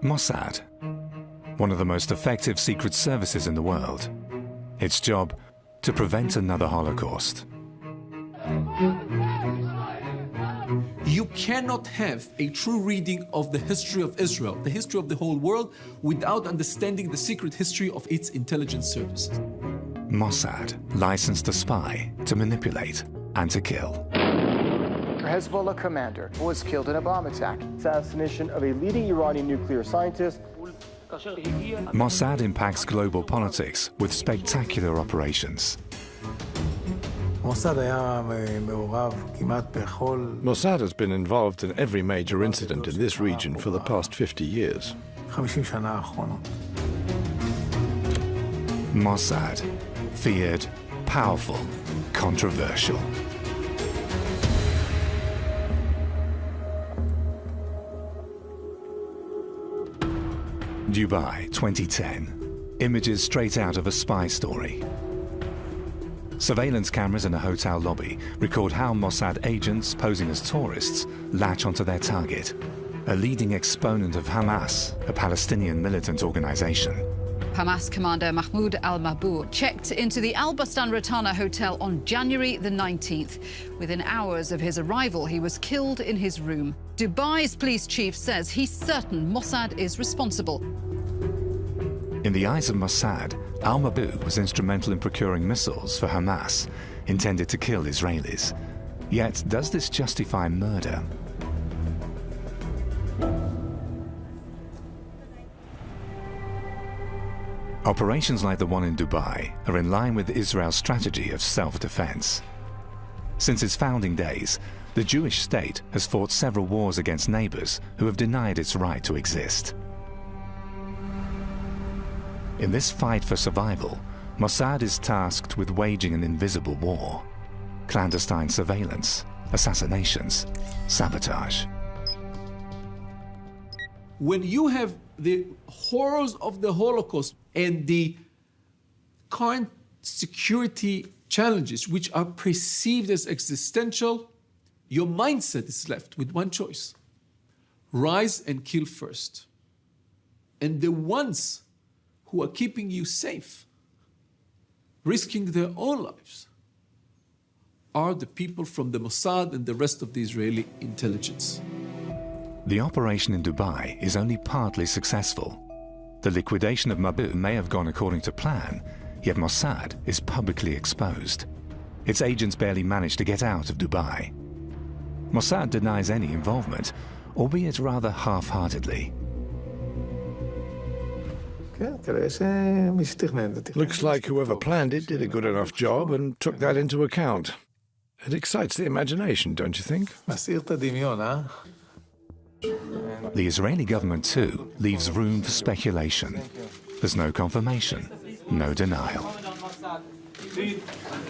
Mossad, one of the most effective secret services in the world. Its job, to prevent another Holocaust. You cannot have a true reading of the history of Israel, the history of the whole world, without understanding the secret history of its intelligence services. Mossad licensed to spy, to manipulate, and to kill. Hezbollah commander was killed in a bomb attack. Assassination of a leading Iranian nuclear scientist. Mossad impacts global politics with spectacular operations. Mossad has been involved in every major incident in this region for the past 50 years. Mossad, feared, powerful, controversial. Dubai, 2010. Images straight out of a spy story. Surveillance cameras in a hotel lobby record how Mossad agents posing as tourists latch onto their target, a leading exponent of Hamas, a Palestinian militant organization. Hamas commander Mahmoud al-Mabhouh checked into the Al Bustan Rotana hotel on January the 19th. Within hours of his arrival, he was killed in his room. Dubai's police chief says he's certain Mossad is responsible. In the eyes of Mossad, al-Mabhouh was instrumental in procuring missiles for Hamas, intended to kill Israelis. Yet, does this justify murder? Operations like the one in Dubai are in line with Israel's strategy of self-defense. Since its founding days, the Jewish state has fought several wars against neighbors who have denied its right to exist. In this fight for survival, Mossad is tasked with waging an invisible war. Clandestine surveillance, assassinations, sabotage. When you have the horrors of the Holocaust and the current security challenges, which are perceived as existential, your mindset is left with one choice: rise and kill first. And the ones who are keeping you safe, risking their own lives, are the people from the Mossad and the rest of the Israeli intelligence. The operation in Dubai is only partly successful. The liquidation of Mabhouh may have gone according to plan, yet Mossad is publicly exposed. Its agents barely managed to get out of Dubai. Mossad denies any involvement, albeit rather half-heartedly. Looks like whoever planned it did a good enough job and took that into account. It excites the imagination, don't you think? The Israeli government, too, leaves room for speculation. There's no confirmation, no denial.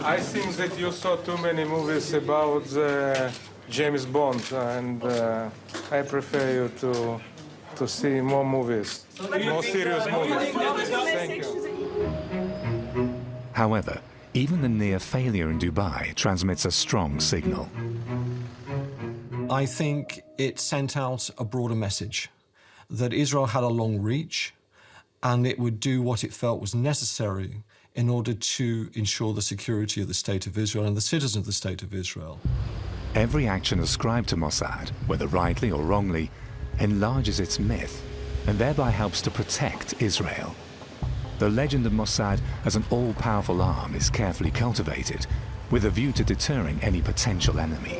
I think that you saw too many movies about James Bond, and I prefer you to see more movies, more serious movies. Thank you. However, even the near failure in Dubai transmits a strong signal. I think it sent out a broader message that Israel had a long reach and it would do what it felt was necessary in order to ensure the security of the State of Israel and the citizens of the State of Israel. Every action ascribed to Mossad, whether rightly or wrongly, enlarges its myth and thereby helps to protect Israel. The legend of Mossad as an all-powerful arm is carefully cultivated with a view to deterring any potential enemy.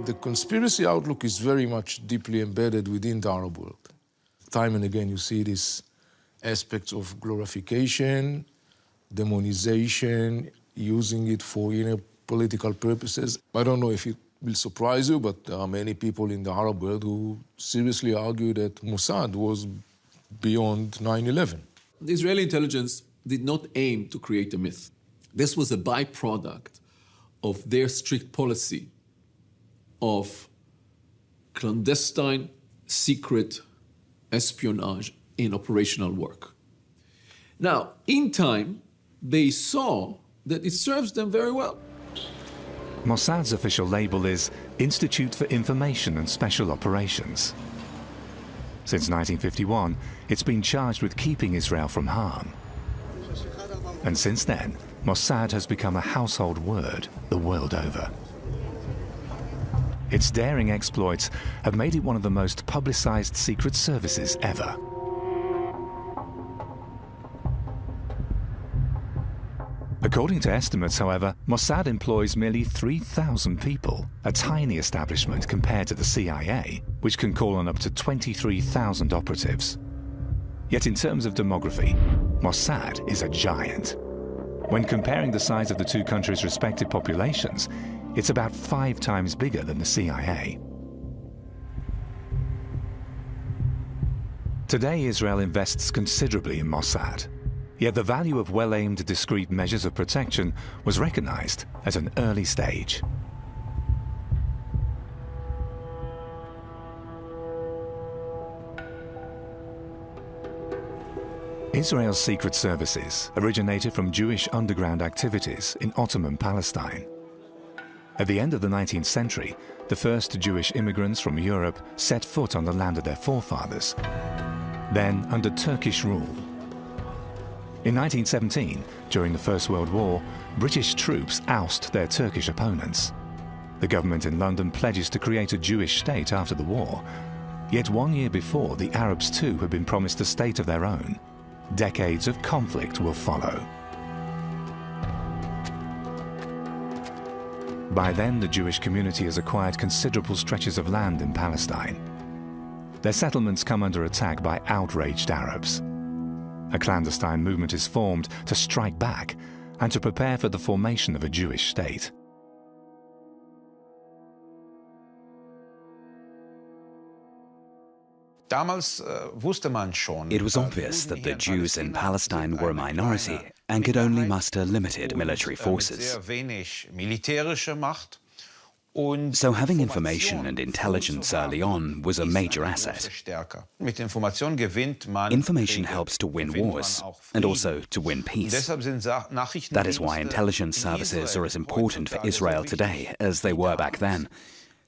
The conspiracy outlook is very much deeply embedded within the Arab world. Time and again you see these aspects of glorification, demonization, using it for inner political purposes. I don't know if it will surprise you, but there are many people in the Arab world who seriously argue that Mossad was beyond 9/11. The Israeli intelligence did not aim to create a myth. This was a byproduct of their strict policy of clandestine, secret espionage in operational work. Now, in time, they saw that it serves them very well. Mossad's official label is Institute for Information and Special Operations. Since 1951, it's been charged with keeping Israel from harm. And since then, Mossad has become a household word the world over. Its daring exploits have made it one of the most publicized secret services ever. According to estimates, however, Mossad employs merely 3,000 people, a tiny establishment compared to the CIA, which can call on up to 23,000 operatives. Yet in terms of demography, Mossad is a giant. When comparing the size of the two countries' respective populations, it's about 5 times bigger than the CIA. Today, Israel invests considerably in Mossad. Yet the value of well-aimed, discreet measures of protection was recognized at an early stage. Israel's secret services originated from Jewish underground activities in Ottoman Palestine. At the end of the 19th century, the first Jewish immigrants from Europe set foot on the land of their forefathers, then under Turkish rule. In 1917, during the First World War, British troops oust their Turkish opponents. The government in London pledges to create a Jewish state after the war. Yet 1 year before, the Arabs too had been promised a state of their own. Decades of conflict will follow. By then, the Jewish community has acquired considerable stretches of land in Palestine. Their settlements come under attack by outraged Arabs. A clandestine movement is formed to strike back and to prepare for the formation of a Jewish state. It was obvious that the Jews in Palestine were a minority and could only muster limited military forces. So having information and intelligence early on was a major asset. Information helps to win wars and also to win peace. That is why intelligence services are as important for Israel today as they were back then,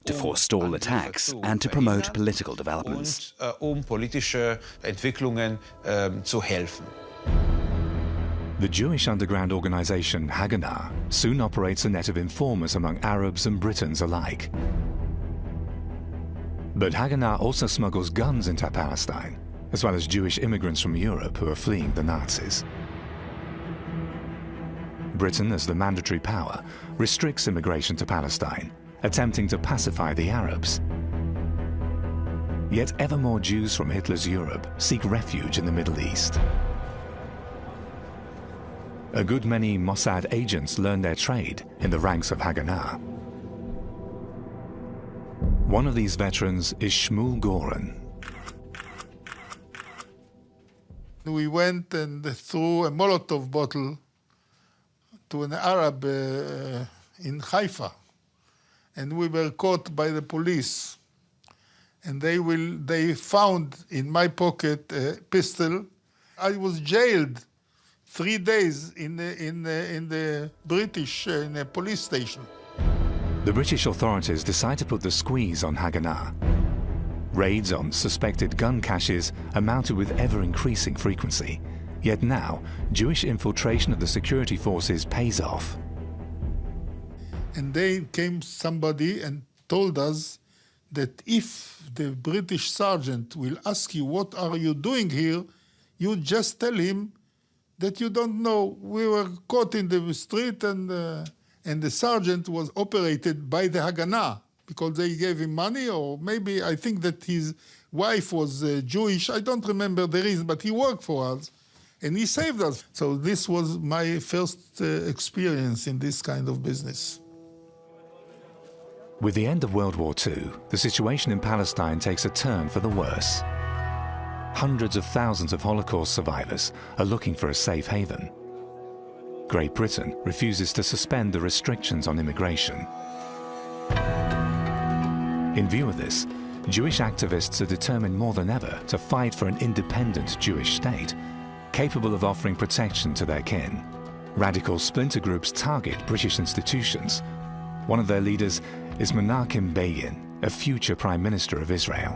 to forestall attacks and to promote political developments. The Jewish underground organization Haganah soon operates a net of informers among Arabs and Britons alike. But Haganah also smuggles guns into Palestine, as well as Jewish immigrants from Europe who are fleeing the Nazis. Britain, as the mandatory power, restricts immigration to Palestine, attempting to pacify the Arabs. Yet ever more Jews from Hitler's Europe seek refuge in the Middle East. A good many Mossad agents learn their trade in the ranks of Haganah. One of these veterans is Shmuel Goren. We went and threw a Molotov bottle to an Arab in Haifa, and we were caught by the police. And they found in my pocket a pistol. I was jailed 3 days in the British in a police station. The British authorities decide to put the squeeze on Haganah. Raids on suspected gun caches amounted with ever-increasing frequency. Yet now, Jewish infiltration of the security forces pays off. And then came somebody and told us that if the British sergeant will ask you, what are you doing here, you just tell him that you don't know. We were caught in the street, and the sergeant was operated by the Haganah because they gave him money, or maybe I think that his wife was Jewish. I don't remember the reason, but he worked for us, and he saved us. So this was my first experience in this kind of business. With the end of World War II, the situation in Palestine takes a turn for the worse. Hundreds of thousands of Holocaust survivors are looking for a safe haven. Great Britain refuses to suspend the restrictions on immigration. In view of this, Jewish activists are determined more than ever to fight for an independent Jewish state, capable of offering protection to their kin. Radical splinter groups target British institutions. One of their leaders is Menachem Begin, a future Prime Minister of Israel.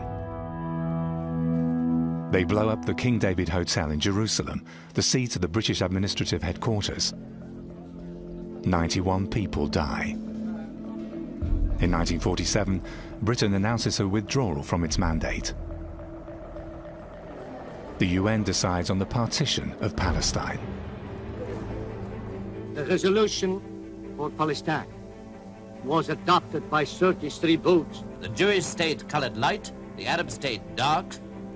They blow up the King David Hotel in Jerusalem, the seat of the British administrative headquarters. 91 people die. In 1947, Britain announces her withdrawal from its mandate. The UN decides on the partition of Palestine. The resolution for Palestine was adopted by 33 votes. The Jewish state colored light, the Arab state dark,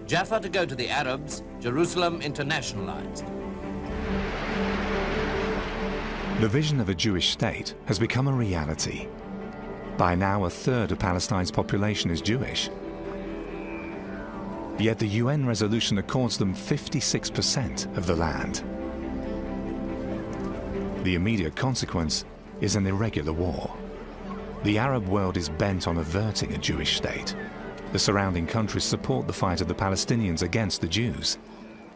Jaffa to go to the Arabs, Jerusalem internationalized. The vision of a Jewish state has become a reality. By now, a third of Palestine's population is Jewish. Yet the UN resolution accords them 56% of the land. The immediate consequence is an irregular war. The Arab world is bent on averting a Jewish state. The surrounding countries support the fight of the Palestinians against the Jews.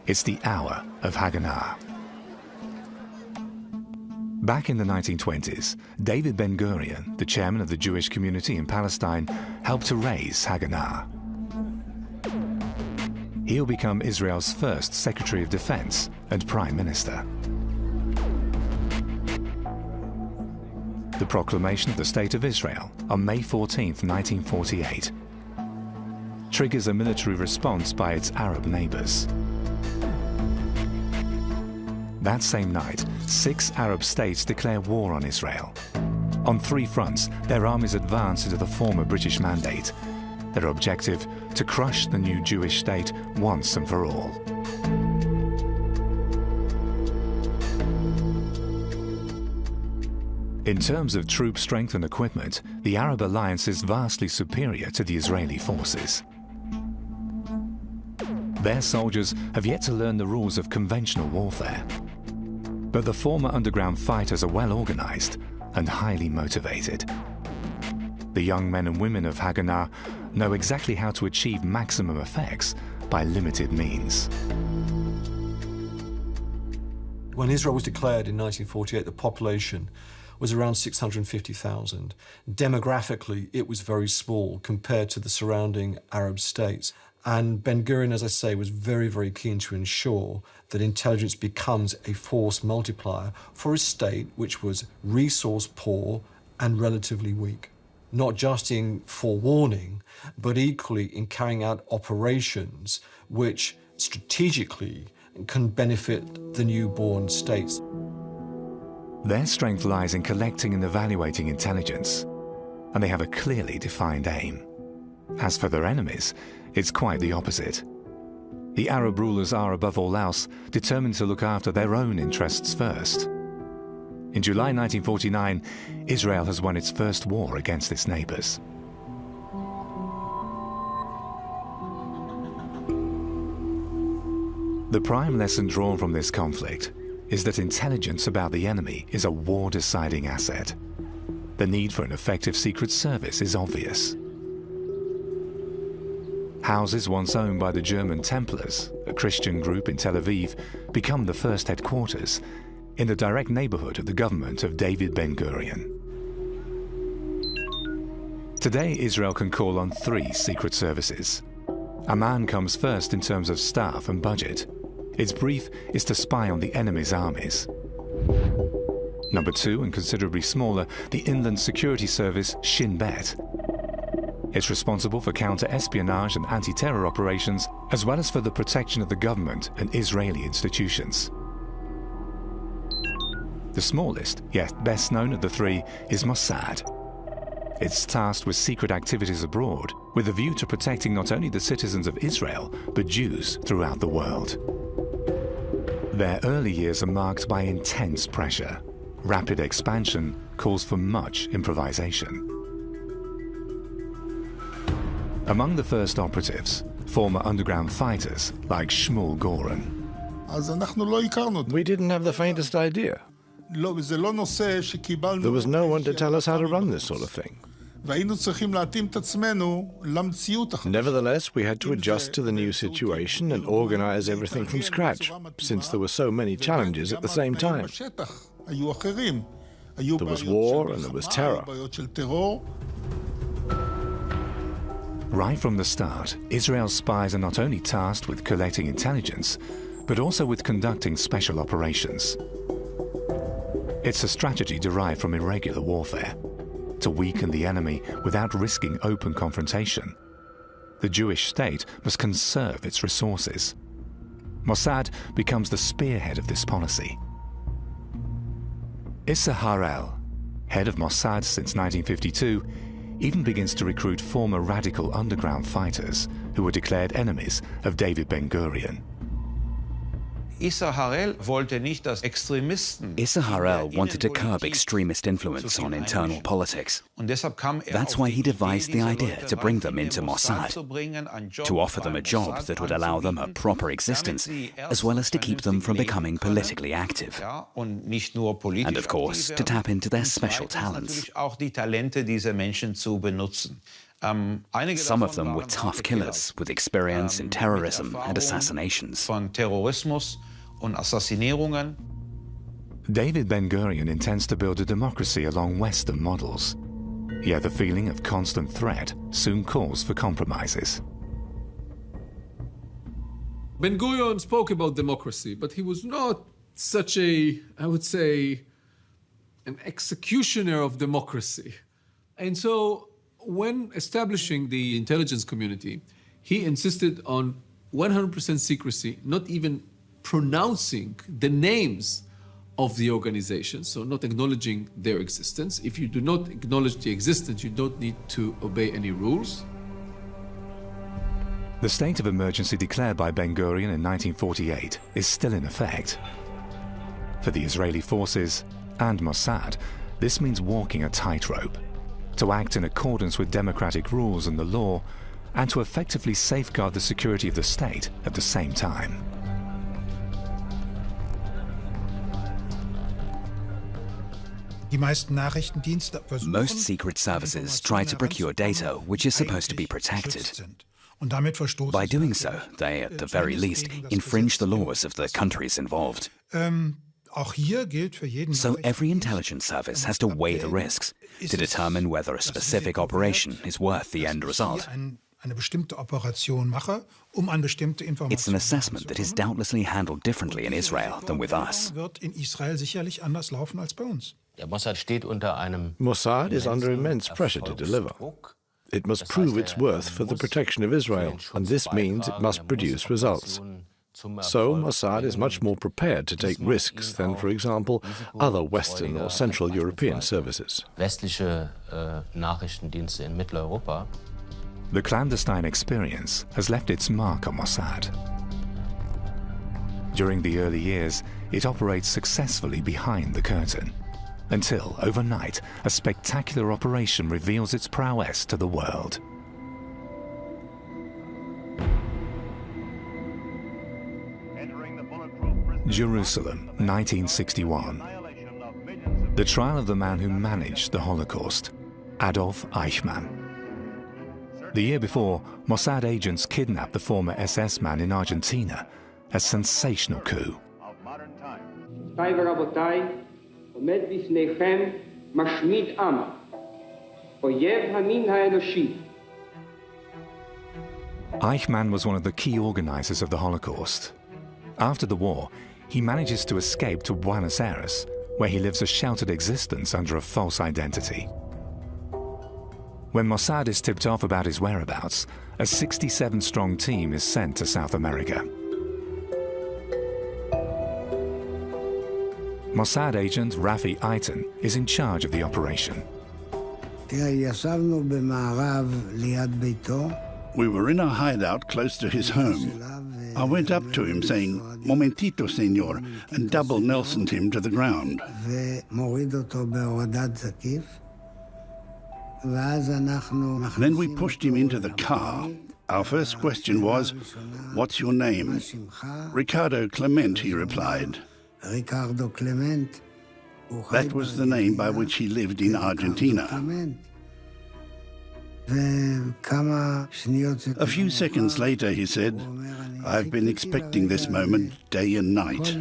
It's the hour of Haganah. Back in the 1920s, David Ben-Gurion, the chairman of the Jewish community in Palestine, helped to raise Haganah. He'll become Israel's first Secretary of Defense and Prime Minister. The proclamation of the State of Israel on May 14, 1948, triggers a military response by its Arab neighbors. That same night, 6 Arab states declare war on Israel. On 3 fronts, their armies advance into the former British mandate. Their objective, to crush the new Jewish state once and for all. In terms of troop strength and equipment, the Arab alliance is vastly superior to the Israeli forces. Their soldiers have yet to learn the rules of conventional warfare. But the former underground fighters are well organized and highly motivated. The young men and women of Haganah know exactly how to achieve maximum effects by limited means. When Israel was declared in 1948, the population was around 650,000. Demographically, it was very small compared to the surrounding Arab states. And Ben-Gurion, as I say, was very, very keen to ensure that intelligence becomes a force multiplier for a state which was resource poor and relatively weak. Not just in forewarning, but equally in carrying out operations which strategically can benefit the newborn states. Their strength lies in collecting and evaluating intelligence, and they have a clearly defined aim. As for their enemies, it's quite the opposite. The Arab rulers are, above all else, determined to look after their own interests first. In July 1949, Israel has won its first war against its neighbors. The prime lesson drawn from this conflict is that intelligence about the enemy is a war-deciding asset. The need for an effective secret service is obvious. Houses once owned by the German Templars, a Christian group in Tel Aviv, become the first headquarters in the direct neighborhood of the government of David Ben-Gurion. Today, Israel can call on 3 secret services. Amman comes first in terms of staff and budget. Its brief is to spy on the enemy's armies. Number 2, and considerably smaller, the Inland Security Service Shin Bet. It's responsible for counter-espionage and anti-terror operations, as well as for the protection of the government and Israeli institutions. The smallest, yet best known of the 3, is Mossad. It's tasked with secret activities abroad, with a view to protecting not only the citizens of Israel, but Jews throughout the world. Their early years are marked by intense pressure. Rapid expansion calls for much improvisation. Among the first operatives, former underground fighters like Shmuel Goren. We didn't have the faintest idea. There was no one to tell us how to run this sort of thing. Nevertheless, we had to adjust to the new situation and organize everything from scratch, since there were so many challenges at the same time. There was war and there was terror. Right from the start, Israel's spies are not only tasked with collecting intelligence, but also with conducting special operations. It's a strategy derived from irregular warfare, to weaken the enemy without risking open confrontation. The Jewish state must conserve its resources. Mossad becomes the spearhead of this policy. Issa Harel, head of Mossad since 1952, even begins to recruit former radical underground fighters who were declared enemies of David Ben-Gurion. Issa Harel wanted to curb extremist influence on internal politics. That's why he devised the idea to bring them into Mossad, to offer them a job that would allow them a proper existence, as well as to keep them from becoming politically active. And of course, to tap into their special talents. Some of them were tough killers with experience in terrorism and assassinations. David Ben-Gurion intends to build a democracy along Western models. Yet the feeling of constant threat soon calls for compromises. Ben-Gurion spoke about democracy, but he was not such a, I would say, an executioner of democracy. And so when establishing the intelligence community, he insisted on 100% secrecy, not even pronouncing the names of the organization, so not acknowledging their existence. If you do not acknowledge the existence, you don't need to obey any rules. The state of emergency declared by Ben-Gurion in 1948 is still in effect. For the Israeli forces and Mossad, this means walking a tightrope, to act in accordance with democratic rules and the law, and to effectively safeguard the security of the state at the same time. Most secret services try to procure data which is supposed to be protected. By doing so, they, at the very least, infringe the laws of the countries involved. So every intelligence service has to weigh the risks to determine whether a specific operation is worth the end result. It's an assessment that is doubtlessly handled differently in Israel than with us. Mossad is under immense pressure to deliver. It must prove its worth for the protection of Israel, and this means it must produce results. So Mossad is much more prepared to take risks than, for example, other Western or Central European services. The clandestine experience has left its mark on Mossad. During the early years, it operates successfully behind the curtain, until overnight a spectacular operation reveals its prowess to the world. Jerusalem, 1961. The trial of the man who managed the Holocaust, Adolf Eichmann. The year before, Mossad agents kidnapped the former SS man in Argentina, a sensational coup. Eichmann was one of the key organizers of the Holocaust. After the war, he manages to escape to Buenos Aires, where he lives a sheltered existence under a false identity. When Mossad is tipped off about his whereabouts, a 67-strong team is sent to South America. Mossad agent Rafi Eitan is in charge of the operation. We were in a hideout close to his home. I went up to him saying, "Momentito, senor," and double Nelsoned him to the ground. Then we pushed him into the car. Our first question was, "What's your name?" "Ricardo Clement," he replied. That was the name by which he lived in Argentina. A few seconds later, he said, "I've been expecting this moment day and night.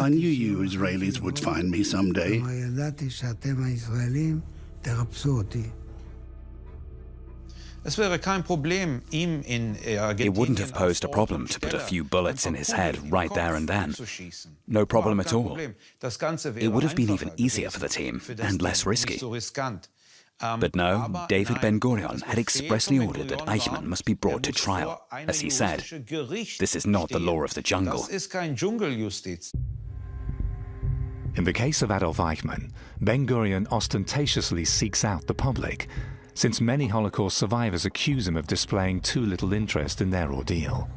I knew you Israelis would find me someday." It wouldn't have posed a problem to put a few bullets in his head right there and then. No problem at all. It would have been even easier for the team and less risky. But no, David Ben-Gurion had expressly ordered that Eichmann must be brought to trial. As he said, this is not the law of the jungle. In the case of Adolf Eichmann, Ben-Gurion ostentatiously seeks out the public, since many Holocaust survivors accuse him of displaying too little interest in their ordeal.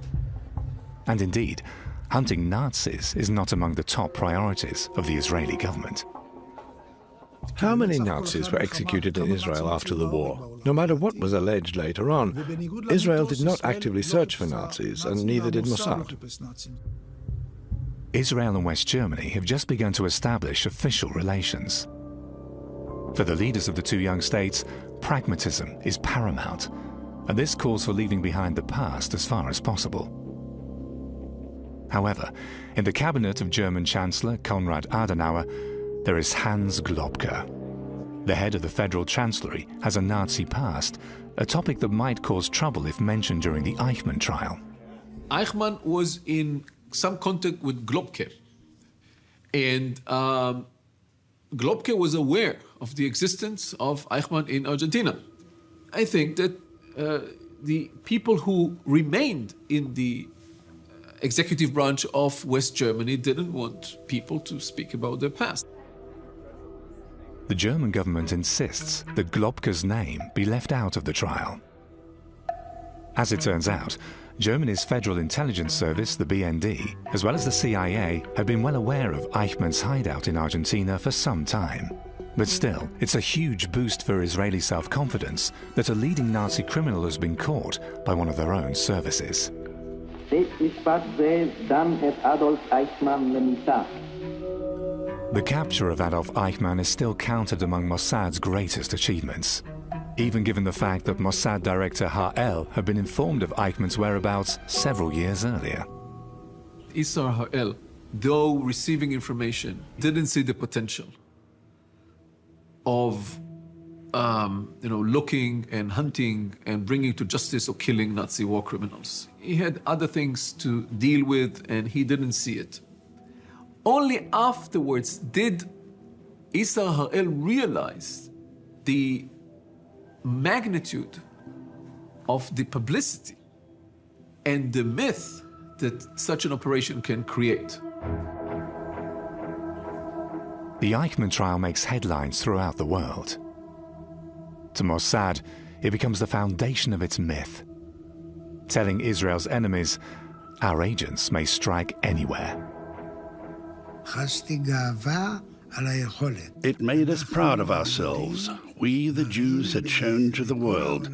And indeed, hunting Nazis is not among the top priorities of the Israeli government. How many Nazis were executed in Israel after the war? No matter what was alleged later on, Israel did not actively search for Nazis, and neither did Mossad. Israel and West Germany have just begun to establish official relations. For the leaders of the two young states, pragmatism is paramount, and this calls for leaving behind the past as far as possible. However, in the cabinet of German Chancellor Konrad Adenauer, there is Hans Globke. The head of the Federal Chancellery has a Nazi past, a topic that might cause trouble if mentioned during the Eichmann trial. Eichmann was in some contact with Globke, and Globke was aware of the existence of Eichmann in Argentina. I think that the people who remained in the executive branch of West Germany didn't want people to speak about their past. The German government insists that Globke's name be left out of the trial. As it turns out, Germany's Federal Intelligence Service, the BND, as well as the CIA, have been well aware of Eichmann's hideout in Argentina for some time. But still, it's a huge boost for Israeli self-confidence that a leading Nazi criminal has been caught by one of their own services. The capture of Adolf Eichmann is still counted among Mossad's greatest achievements, even given the fact that Mossad director Ha'el had been informed of Eichmann's whereabouts several years earlier. Issar Ha'el, though receiving information, didn't see the potential of looking and hunting and bringing to justice or killing Nazi war criminals. He had other things to deal with, and he didn't see it. Only afterwards did Issar Ha'el realize the magnitude of the publicity and the myth that such an operation can create. The Eichmann trial makes headlines throughout the world. To Mossad, it becomes the foundation of its myth, telling Israel's enemies, our agents may strike anywhere. It made us proud of ourselves. We, the Jews, had shown to the world.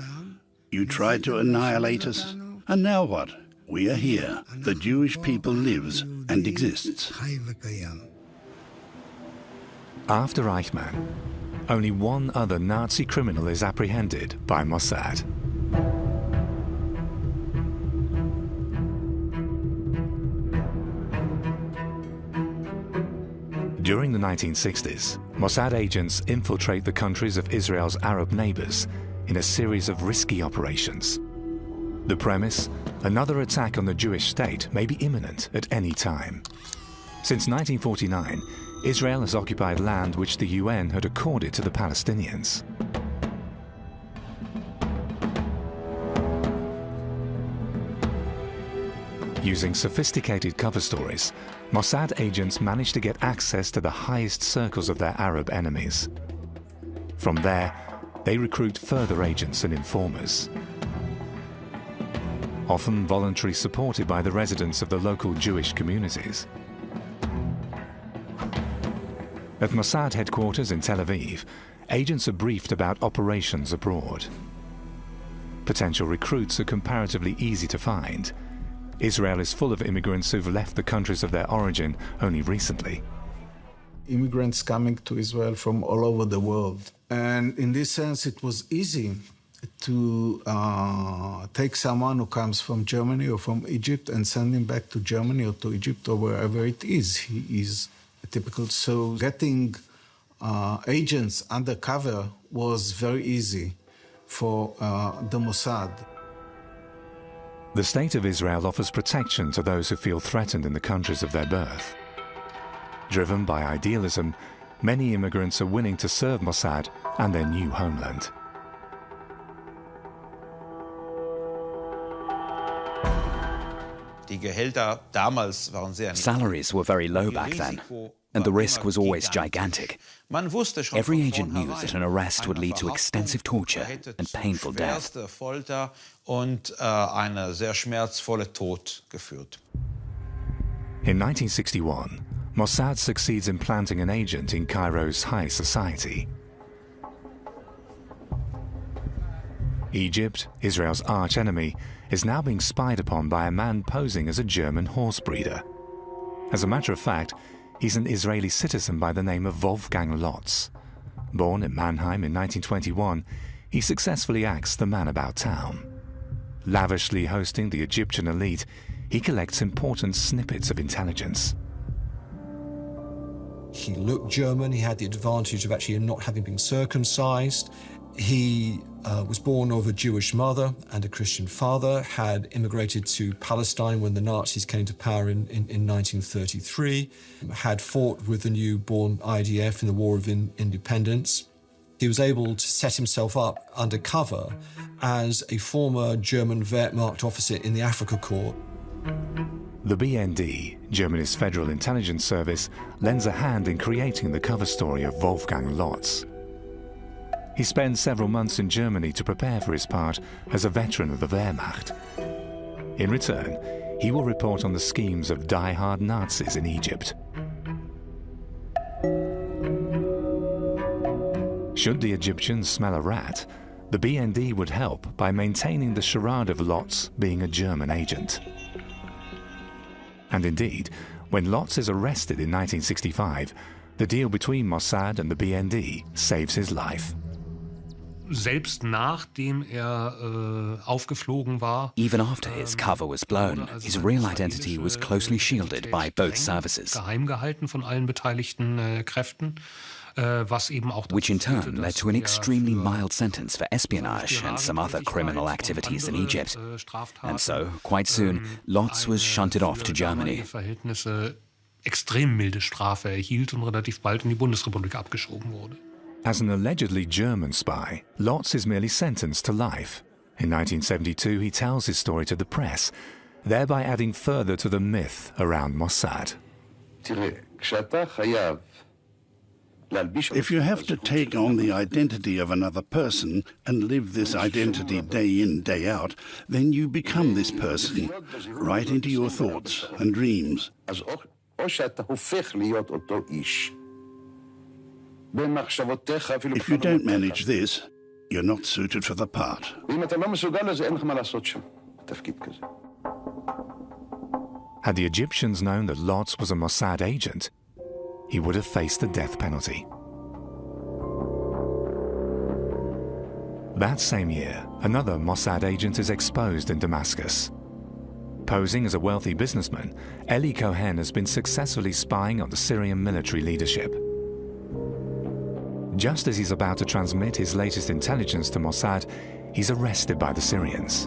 You tried to annihilate us, and now what? We are here. The Jewish people lives and exists. After Eichmann, only one other Nazi criminal is apprehended by Mossad. During the 1960s, Mossad agents infiltrate the countries of Israel's Arab neighbors in a series of risky operations. The premise? Another attack on the Jewish state may be imminent at any time. Since 1949, Israel has occupied land which the UN had accorded to the Palestinians. Using sophisticated cover stories, Mossad agents managed to get access to the highest circles of their Arab enemies. From there, they recruit further agents and informers, often voluntarily supported by the residents of the local Jewish communities. At Mossad headquarters in Tel Aviv, agents are briefed about operations abroad. Potential recruits are comparatively easy to find. Israel is full of immigrants who've left the countries of their origin only recently. Immigrants coming to Israel from all over the world. And in this sense, it was easy to take someone who comes from Germany or from Egypt and send him back to Germany or to Egypt or wherever it is. He is typical. So getting agents undercover was very easy for the Mossad. The State of Israel offers protection to those who feel threatened in the countries of their birth. Driven by idealism, many immigrants are willing to serve Mossad and their new homeland. Salaries were very low back then, and the risk was always gigantic. Every agent knew that an arrest would lead to extensive torture and painful death. In 1961, Mossad succeeds in planting an agent in Cairo's high society. Egypt, Israel's arch-enemy, is now being spied upon by a man posing as a German horse breeder. As a matter of fact, he's an Israeli citizen by the name of Wolfgang Lotz. Born in Mannheim in 1921, he successfully acts the man about town. Lavishly hosting the Egyptian elite, he collects important snippets of intelligence. He looked German, he had the advantage of actually not having been circumcised. He was born of a Jewish mother and a Christian father, had immigrated to Palestine when the Nazis came to power in 1933, had fought with the newborn IDF in the War of Independence. He was able to set himself up undercover as a former German Wehrmacht officer in the Afrika Corps. The BND, Germany's Federal Intelligence Service, lends a hand in creating the cover story of Wolfgang Lotz. He spends several months in Germany to prepare for his part as a veteran of the Wehrmacht. In return, he will report on the schemes of die-hard Nazis in Egypt. Should the Egyptians smell a rat, the BND would help by maintaining the charade of Lotz being a German agent. And indeed, when Lotz is arrested in 1965, the deal between Mossad and the BND saves his life. Even after his cover was blown, his real identity was closely shielded by both services, which in turn led to an extremely mild sentence for espionage and some other criminal activities in Egypt. And so, quite soon, Lotz was shunted off to Germany. Extrem milde Strafe erhielt und relativ bald in die Bundesrepublik abgeschoben wurde. As an allegedly German spy, Lotz is merely sentenced to life. In 1972, he tells his story to the press, thereby adding further to the myth around Mossad. If you have to take on the identity of another person and live this identity day in, day out, then you become this person, right into your thoughts and dreams. If you don't manage this, you're not suited for the part. Had the Egyptians known that Lotz was a Mossad agent, he would have faced the death penalty. That same year, another Mossad agent is exposed in Damascus. Posing as a wealthy businessman, Eli Cohen has been successfully spying on the Syrian military leadership. Just as he's about to transmit his latest intelligence to Mossad, he's arrested by the Syrians.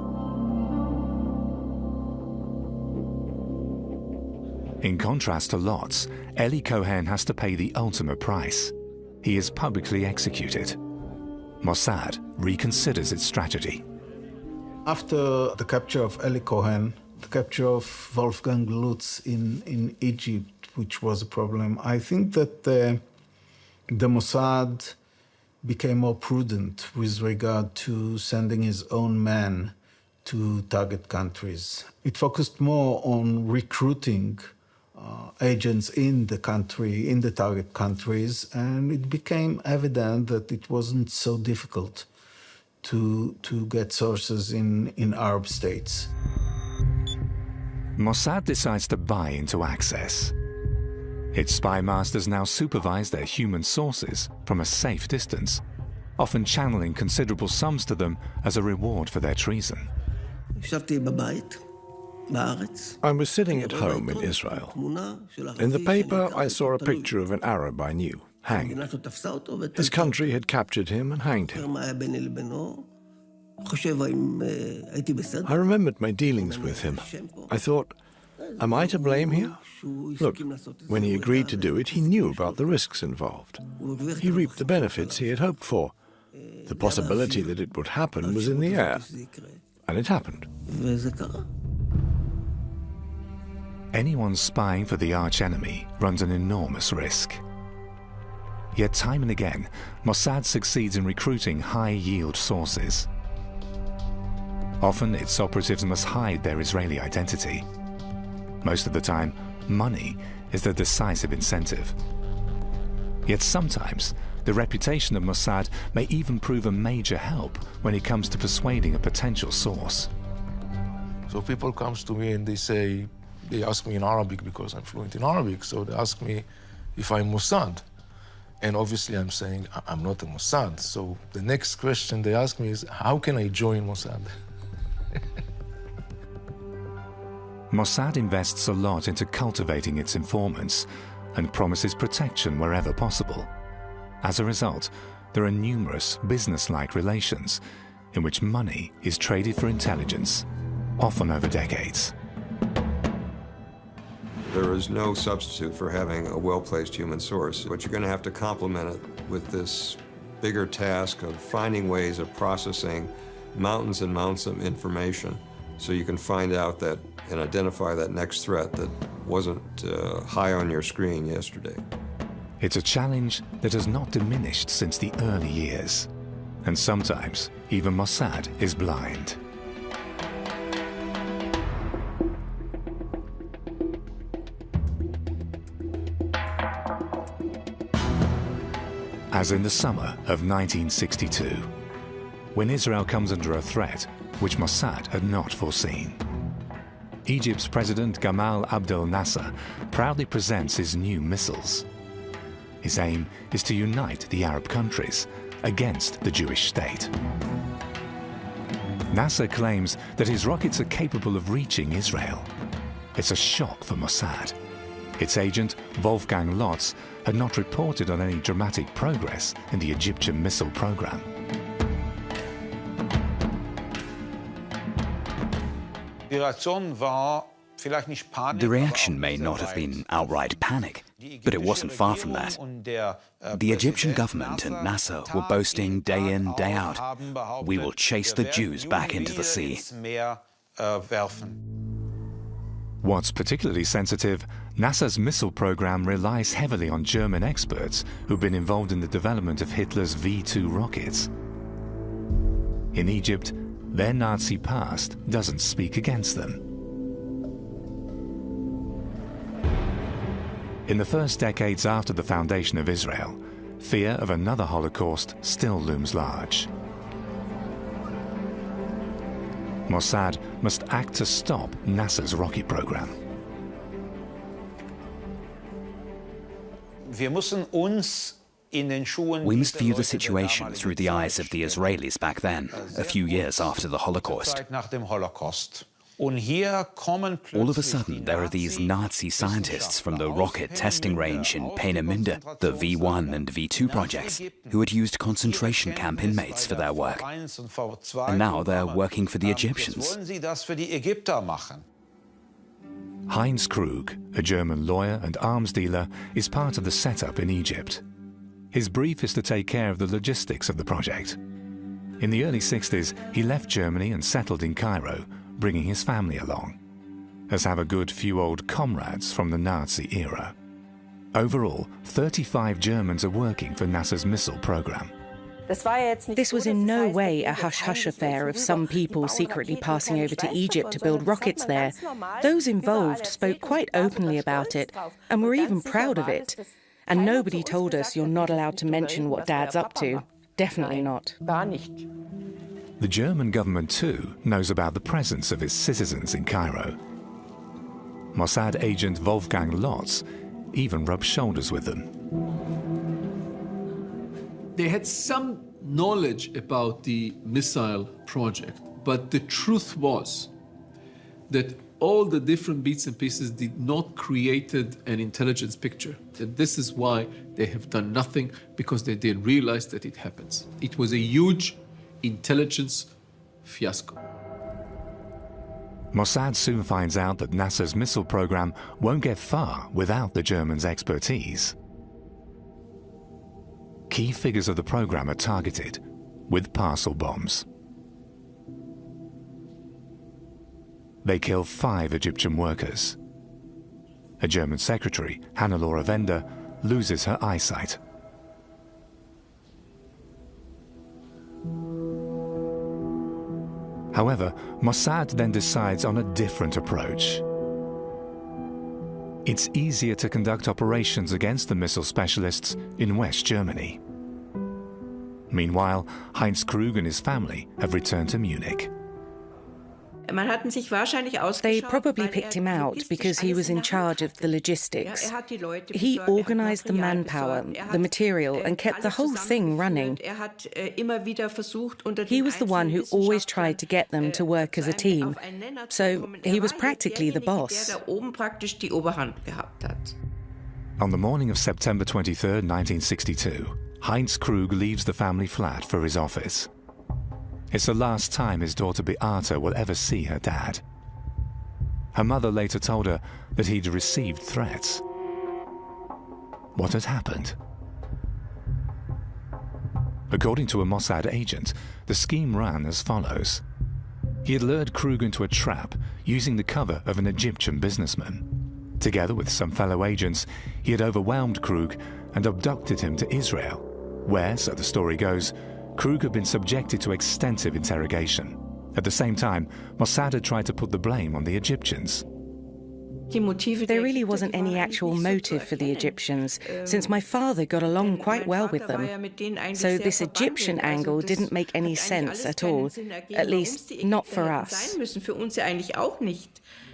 In contrast to Lotz, Eli Cohen has to pay the ultimate price. He is publicly executed. Mossad reconsiders its strategy. After the capture of Eli Cohen, the capture of Wolfgang Lotz in Egypt, which was a problem, I think that the Mossad became more prudent with regard to sending his own men to target countries. It focused more on recruiting agents in the country, in the target countries, and it became evident that it wasn't so difficult to get sources in Arab states. Mossad decides to buy into access. Its spy masters now supervise their human sources from a safe distance, often channeling considerable sums to them as a reward for their treason. I was sitting at home in Israel. In the paper, I saw a picture of an Arab I knew, hanged. His country had captured him and hanged him. I remembered my dealings with him. I thought, am I to blame here? Look, when he agreed to do it, he knew about the risks involved. He reaped the benefits he had hoped for. The possibility that it would happen was in the air. And it happened. Anyone spying for the arch-enemy runs an enormous risk. Yet time and again, Mossad succeeds in recruiting high-yield sources. Often, its operatives must hide their Israeli identity. Most of the time, money is the decisive incentive. Yet sometimes, the reputation of Mossad may even prove a major help when it comes to persuading a potential source. So people come to me and they ask me in Arabic because I'm fluent in Arabic, so they ask me if I'm Mossad. And obviously I'm saying, I'm not a Mossad. So the next question they ask me is, how can I join Mossad? Mossad invests a lot into cultivating its informants and promises protection wherever possible. As a result, there are numerous business-like relations in which money is traded for intelligence, often over decades. There is no substitute for having a well-placed human source, but you're going to have to complement it with this bigger task of finding ways of processing mountains and mountains of information so you can find out that and identify that next threat that wasn't high on your screen yesterday. It's a challenge that has not diminished since the early years, and sometimes even Mossad is blind. As in the summer of 1962, when Israel comes under a threat which Mossad had not foreseen. Egypt's President Gamal Abdel Nasser proudly presents his new missiles. His aim is to unite the Arab countries against the Jewish state. Nasser claims that his rockets are capable of reaching Israel. It's a shock for Mossad. Its agent, Wolfgang Lotz, had not reported on any dramatic progress in the Egyptian missile program. The reaction may not have been outright panic, but it wasn't far from that. The Egyptian government and Nasser were boasting day in, day out, "We will chase the Jews back into the sea." What's particularly sensitive, NASA's missile program relies heavily on German experts who've been involved in the development of Hitler's V-2 rockets. In Egypt, their Nazi past doesn't speak against them. In the first decades after the foundation of Israel, fear of another Holocaust still looms large. Mossad must act to stop NASA's rocket program. We must view the situation through the eyes of the Israelis back then, a few years after the Holocaust. All of a sudden, there are these Nazi scientists from the rocket testing range in Peenemünde, the V1 and V2 projects, who had used concentration camp inmates for their work. And now they're working for the Egyptians. Heinz Krug, a German lawyer and arms dealer, is part of the setup in Egypt. His brief is to take care of the logistics of the project. In the early 60s, he left Germany and settled in Cairo, bringing his family along, as have a good few old comrades from the Nazi era. Overall, 35 Germans are working for NASA's missile program. This was in no way a hush-hush affair of some people secretly passing over to Egypt to build rockets there. Those involved spoke quite openly about it, and were even proud of it. And nobody told us you're not allowed to mention what Dad's up to. Definitely not. The German government, too, knows about the presence of its citizens in Cairo. Mossad agent Wolfgang Lotz even rubbed shoulders with them. They had some knowledge about the missile project, but the truth was that all the different bits and pieces did not create an intelligence picture. And this is why they have done nothing, because they didn't realize that it happens. It was a huge intelligence fiasco. Mossad soon finds out that NASA's missile program won't get far without the Germans' expertise. Key figures of the program are targeted with parcel bombs. They kill 5 Egyptian workers. A German secretary, Hannelore Wende, loses her eyesight. However, Mossad then decides on a different approach. It's easier to conduct operations against the missile specialists in West Germany. Meanwhile, Heinz Krug and his family have returned to Munich. They probably picked him out because he was in charge of the logistics. He organized the manpower, the material, and kept the whole thing running. He was the one who always tried to get them to work as a team, so he was practically the boss. On the morning of September 23, 1962, Heinz Krug leaves the family flat for his office. It's the last time his daughter Beate will ever see her dad. Her mother later told her that he'd received threats. What had happened? According to a Mossad agent, the scheme ran as follows. He had lured Krug into a trap using the cover of an Egyptian businessman. Together with some fellow agents, he had overwhelmed Krug and abducted him to Israel, where, so the story goes, Krug had been subjected to extensive interrogation. At the same time, Mossad had tried to put the blame on the Egyptians. There really wasn't any actual motive for the Egyptians, since my father got along quite well with them. So this Egyptian angle didn't make any sense at all, at least not for us.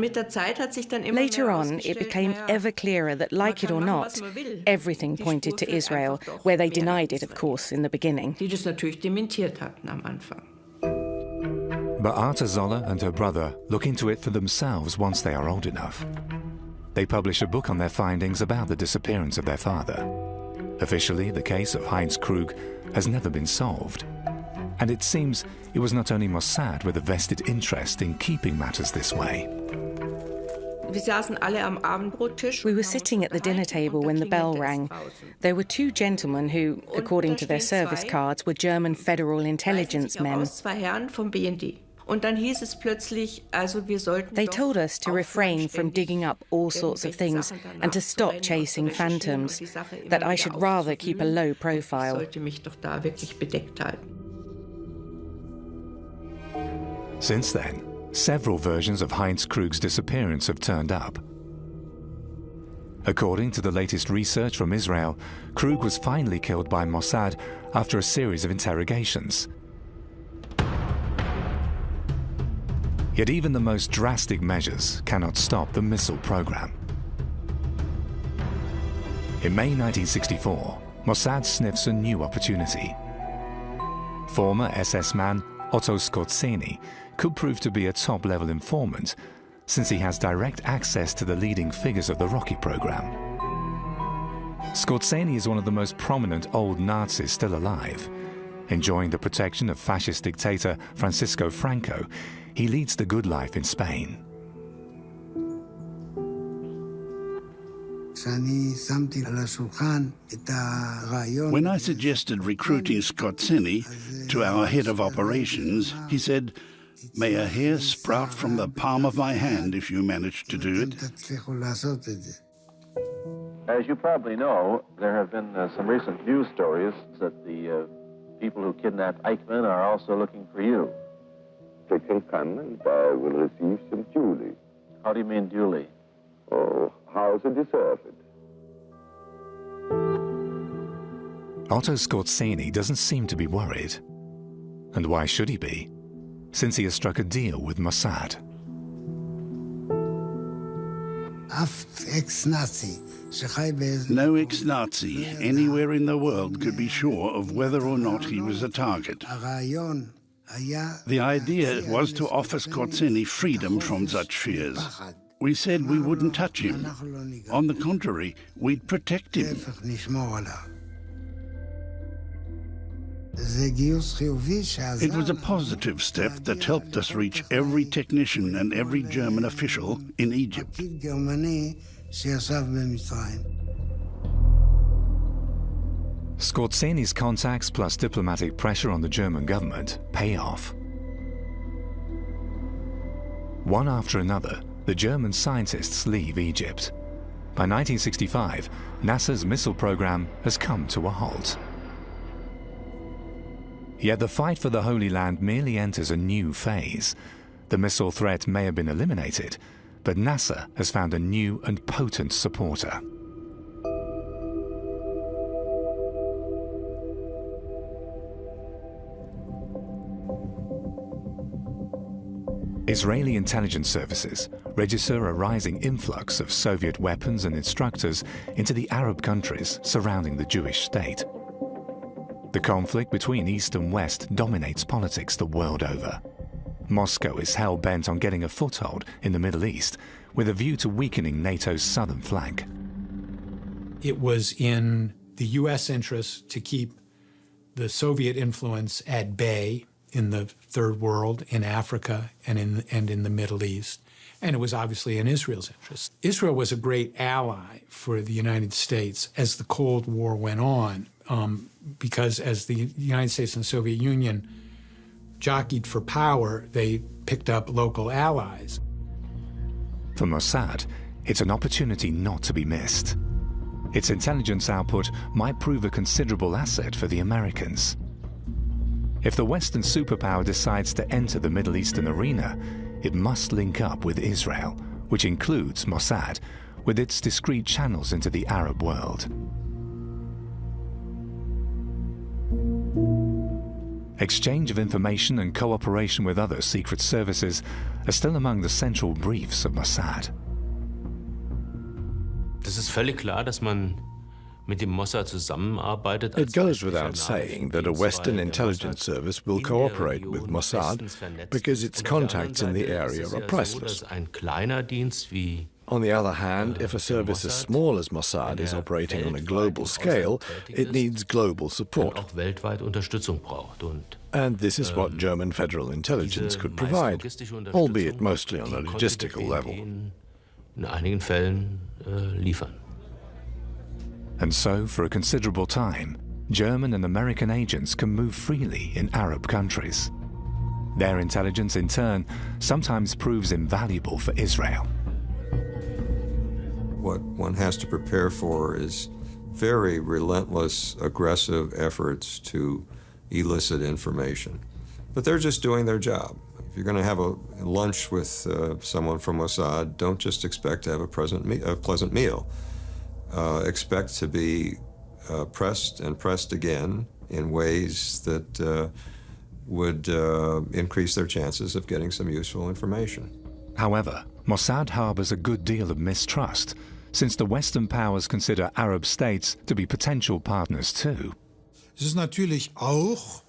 Later on, it became ever clearer that, like it or not, everything pointed to Israel, where they denied it, of course, in the beginning. Beate Zoller and her brother look into it for themselves once they are old enough. They publish a book on their findings about the disappearance of their father. Officially, the case of Heinz Krug has never been solved. And it seems it was not only Mossad with a vested interest in keeping matters this way. We were sitting at the dinner table when the bell rang. There were 2 gentlemen who, according to their service cards, were German Federal Intelligence men. They told us to refrain from digging up all sorts of things and to stop chasing phantoms, that I should rather keep a low profile. Since then, several versions of Heinz Krug's disappearance have turned up. According to the latest research from Israel, Krug was finally killed by Mossad after a series of interrogations. Yet even the most drastic measures cannot stop the missile program. In May 1964, Mossad sniffs a new opportunity. Former SS man Otto Skorzeny could prove to be a top-level informant, since he has direct access to the leading figures of the rocket program. Skorzeny is one of the most prominent old Nazis still alive. Enjoying the protection of fascist dictator Francisco Franco, he leads the good life in Spain. When I suggested recruiting Skorzeny to our head of operations, he said, "May a hair sprout from the palm of my hand if you manage to do it." As you probably know, there have been some recent news stories that the people who kidnapped Eichmann are also looking for you. They can come and I will receive them duly. How do you mean duly? Oh, how they deserve it. Otto Skorzeny doesn't seem to be worried. And why should he be? Since he has struck a deal with Mossad. No ex-Nazi anywhere in the world could be sure of whether or not he was a target. The idea was to offer Skorzeny freedom from such fears. We said we wouldn't touch him. On the contrary, we'd protect him. It was a positive step that helped us reach every technician and every German official in Egypt. Skorzeni's contacts plus diplomatic pressure on the German government pay off. One after another, the German scientists leave Egypt. By 1965, NASA's missile program has come to a halt. Yet the fight for the Holy Land merely enters a new phase. The missile threat may have been eliminated, but NASA has found a new and potent supporter. Israeli intelligence services register a rising influx of Soviet weapons and instructors into the Arab countries surrounding the Jewish state. The conflict between East and West dominates politics the world over. Moscow is hell-bent on getting a foothold in the Middle East with a view to weakening NATO's southern flank. It was in the U.S. interest to keep the Soviet influence at bay in the Third World, in Africa, and in the Middle East. And it was obviously in Israel's interest. Israel was a great ally for the United States as the Cold War went on, because as the United States and the Soviet Union jockeyed for power, they picked up local allies. For Mossad, it's an opportunity not to be missed. Its intelligence output might prove a considerable asset for the Americans. If the Western superpower decides to enter the Middle Eastern arena, it must link up with Israel, which includes Mossad, with its discrete channels into the Arab world. Exchange of information and cooperation with other secret services are still among the central briefs of Mossad. It goes without saying that a Western intelligence service will cooperate with Mossad because its contacts in the area are priceless. On the other hand, if a service as small as Mossad is operating on a global scale, it needs global support. And this is what German federal intelligence could provide, albeit mostly on a logistical level. And so, for a considerable time, German and American agents can move freely in Arab countries. Their intelligence, in turn, sometimes proves invaluable for Israel. What one has to prepare for is very relentless, aggressive efforts to elicit information. But they're just doing their job. If you're going to have a lunch with someone from Mossad, don't just expect to have a pleasant meal. Expect to be pressed and pressed again in ways that would increase their chances of getting some useful information. However, Mossad harbors a good deal of mistrust, since the Western powers consider Arab states to be potential partners too. Es ist natürlich auch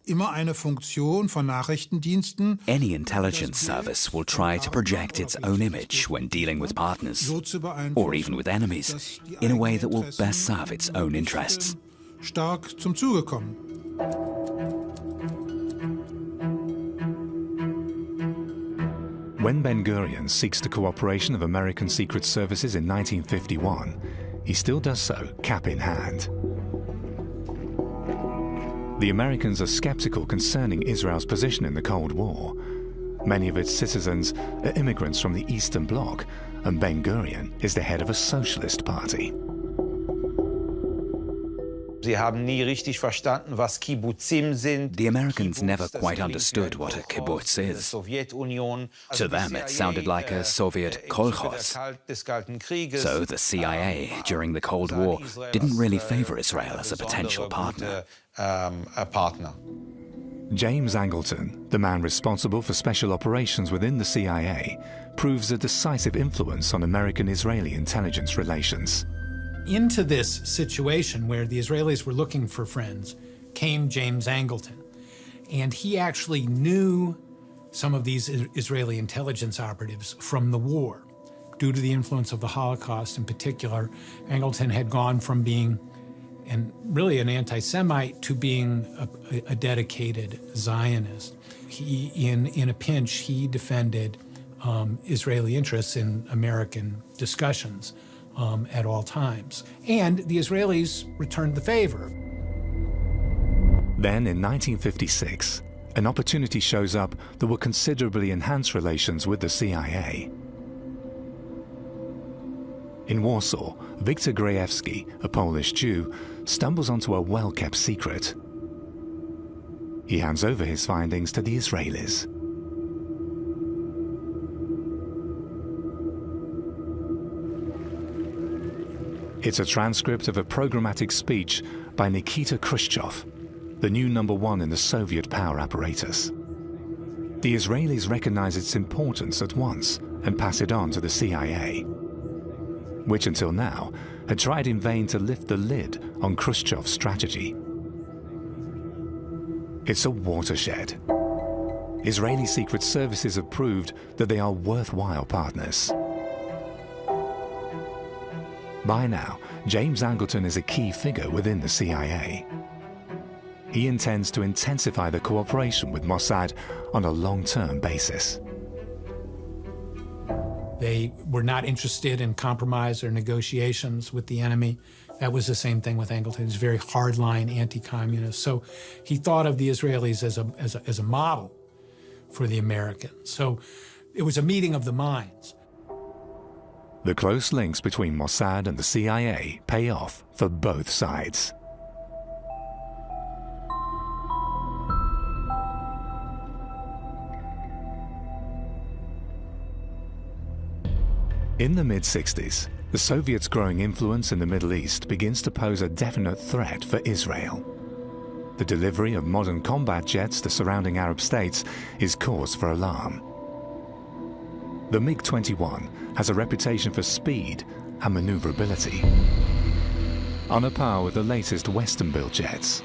immer eine Funktion von Nachrichtendiensten. Any intelligence service will try to project its own image when dealing with partners, or even with enemies, in a way that will best serve its own interests. Stark zum Zuge kommen. When Ben-Gurion seeks the cooperation of American secret services in 1951, he still does so cap in hand. The Americans are skeptical concerning Israel's position in the Cold War. Many of its citizens are immigrants from the Eastern Bloc, and Ben-Gurion is the head of a socialist party. The Americans never quite understood what a kibbutz is. To them, it sounded like a Soviet kolkhoz. So the CIA, during the Cold War, didn't really favor Israel as a potential partner. James Angleton, the man responsible for special operations within the CIA, proves a decisive influence on American-Israeli intelligence relations. Into this situation where the Israelis were looking for friends came James Angleton. And he actually knew some of these Israeli intelligence operatives from the war. Due to the influence of the Holocaust in particular, Angleton had gone from being and really an anti-Semite to being a dedicated Zionist. He, in a pinch, he defended Israeli interests in American discussions at all times. And the Israelis returned the favor. Then, in 1956, an opportunity shows up that will considerably enhance relations with the CIA. In Warsaw, Viktor Grajewski, a Polish Jew, stumbles onto a well-kept secret. He hands over his findings to the Israelis. It's a transcript of a programmatic speech by Nikita Khrushchev, the new #1 in the Soviet power apparatus. The Israelis recognize its importance at once and pass it on to the CIA, which until now had tried in vain to lift the lid on Khrushchev's strategy. It's a watershed. Israeli secret services have proved that they are worthwhile partners. By now, James Angleton is a key figure within the CIA. He intends to intensify the cooperation with Mossad on a long-term basis. They were not interested in compromise or negotiations with the enemy. That was the same thing with Angleton. He's very hardline anti-communist. So he thought of the Israelis as a model for the Americans. So it was a meeting of the minds. The close links between Mossad and the CIA pay off for both sides. In the mid-60s, the Soviets' growing influence in the Middle East begins to pose a definite threat for Israel. The delivery of modern combat jets to surrounding Arab states is cause for alarm. The MiG-21 has a reputation for speed and maneuverability, on a par with the latest Western-built jets.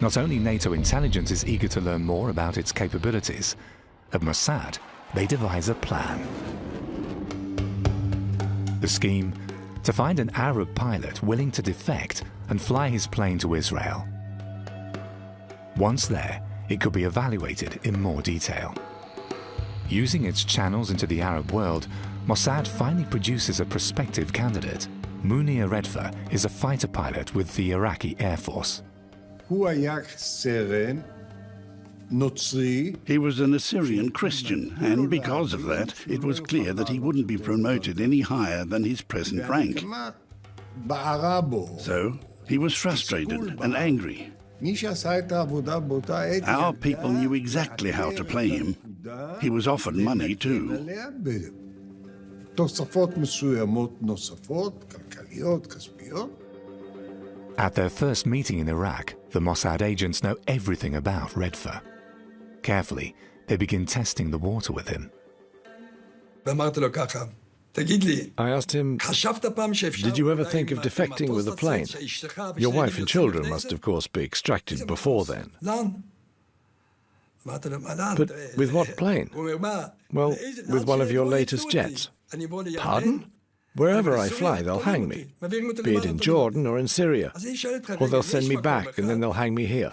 Not only NATO intelligence is eager to learn more about its capabilities, at Mossad, they devise a plan. The scheme: to find an Arab pilot willing to defect and fly his plane to Israel. Once there, it could be evaluated in more detail. Using its channels into the Arab world, Mossad finally produces a prospective candidate. Munir Redfer is a fighter pilot with the Iraqi Air Force. He was an Assyrian Christian, and because of that, it was clear that he wouldn't be promoted any higher than his present rank. So, he was frustrated and angry. Our people knew exactly how to play him. He was offered money too. At their first meeting in Iraq, the Mossad agents know everything about Redfer. Carefully, they begin testing the water with him. I asked him, "Did you ever think of defecting with a plane? Your wife and children must, of course, be extracted before then." "But with what plane?" "Well, with one of your latest jets." "Pardon?" "Wherever I fly, they'll hang me, be it in Jordan or in Syria. Or they'll send me back and then they'll hang me here."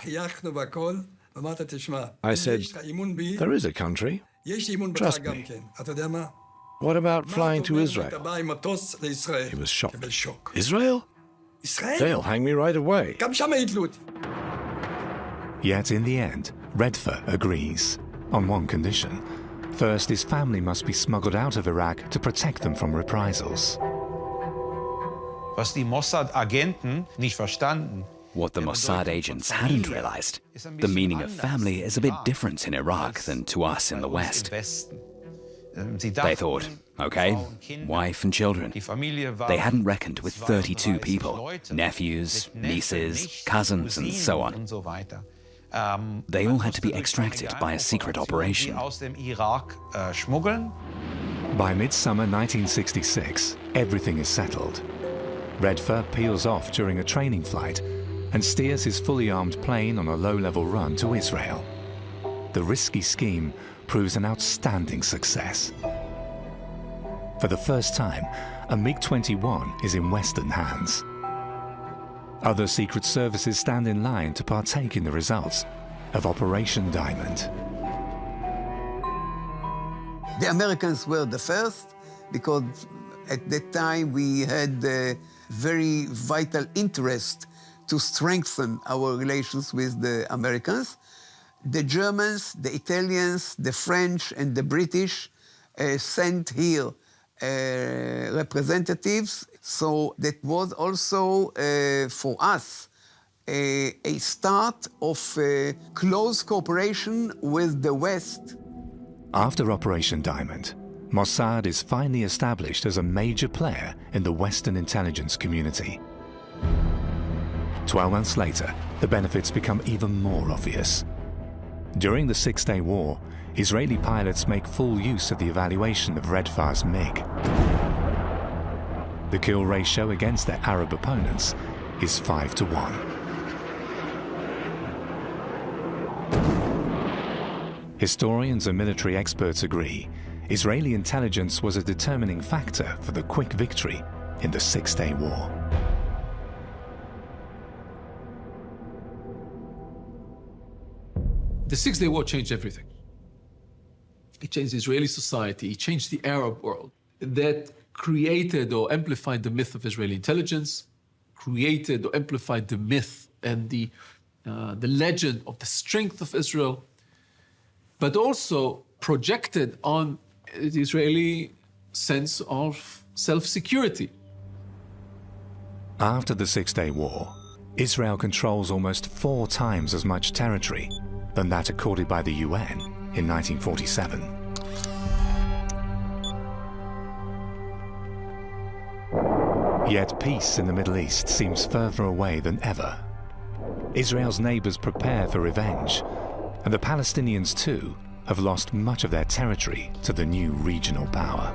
I said, "There is a country. Trust me." "What about flying to Israel?" He was shocked. "Israel? They'll hang me right away." Yet in the end, Redfer agrees, on one condition. First, his family must be smuggled out of Iraq to protect them from reprisals. Was die Mossad-Agenten nicht verstanden. What the Mossad agents hadn't realized, the meaning of family is a bit different in Iraq than to us in the West. They thought, okay, wife and children. They hadn't reckoned with 32 people, nephews, nieces, cousins, and so on. They all had to be extracted by a secret operation. By midsummer 1966, everything is settled. Redfer peels off during a training flight and steers his fully armed plane on a low-level run to Israel. The risky scheme proves an outstanding success. For the first time, a MiG-21 is in Western hands. Other secret services stand in line to partake in the results of Operation Diamond. The Americans were the first because at that time we had a very vital interest to strengthen our relations with the Americans. The Germans, the Italians, the French, and the British sent here representatives. So that was also, for us, a start of close cooperation with the West. After Operation Diamond, Mossad is finally established as a major player in the Western intelligence community. 12 months later, the benefits become even more obvious. During the Six-Day War, Israeli pilots make full use of the evaluation of Red Far's MiG. The kill ratio against their Arab opponents is 5-1. Historians and military experts agree Israeli intelligence was a determining factor for the quick victory in the Six-Day War. The Six-Day War changed everything. It changed Israeli society, it changed the Arab world. That created or amplified the myth of Israeli intelligence, created or amplified the myth and the legend of the strength of Israel, but also projected on the Israeli sense of self-security. After the Six-Day War, Israel controls almost 4 times as much territory than that accorded by the UN in 1947. Yet peace in the Middle East seems further away than ever. Israel's neighbors prepare for revenge, and the Palestinians too have lost much of their territory to the new regional power.